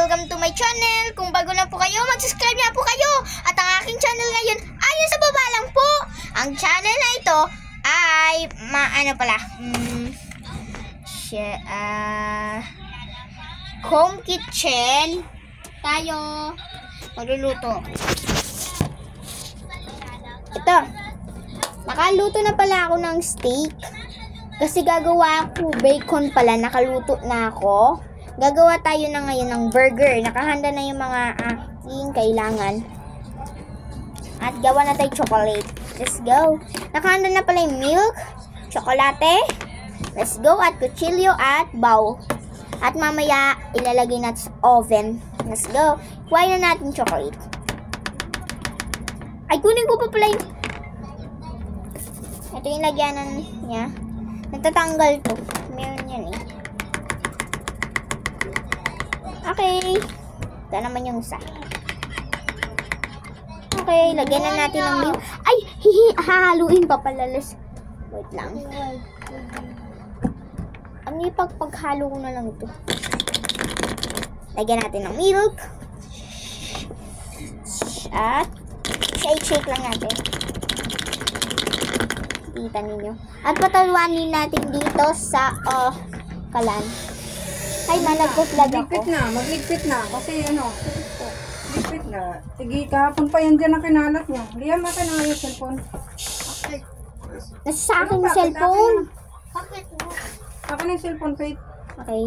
welcome to my channel. Kung bago lang po kayo, mag-subscribe na po kayo. At ang aking channel ngayon ay sa baba lang po. Ang channel na ito ay home kitchen. Tayo magluluto. Ito. Nakaluto na pala ako ng steak. Kasi gagawa ako bacon pala. Nakaluto na ako. Gagawa tayo na ngayon ng burger. Nakahanda na yung mga aking kailangan. At gawa na tayo chocolate. Let's go. Nakahanda na pala yung milk, chocolate. Let's go. At kutsilyo at bowl. At mamaya ilalagay natin sa oven. Let's go. Kuhain na natin chocolate. Ay, kunin ko pa pala yung... Ito yung lagyanan niya. Natatanggal to. Meron yan eh. Okay. Ito naman yung isa. Okay, lagyan na natin ng milk. Ay, hahaluin pa pala. Wait lang. Ang paghalo ko na lang ito. Lagyan natin ng milk. At shake lang natin. Kita ninyo. At pataluanin natin dito sa kalan. Ay, nagpuplag ako. Magligpit na. Kasi ligpit na. Sige, kahapon pa yan dyan ang kinalat niya. Liam, akin na yung cellphone. Okay. Nasa sa akin yung cellphone. Akin yung cellphone, Faith. Okay.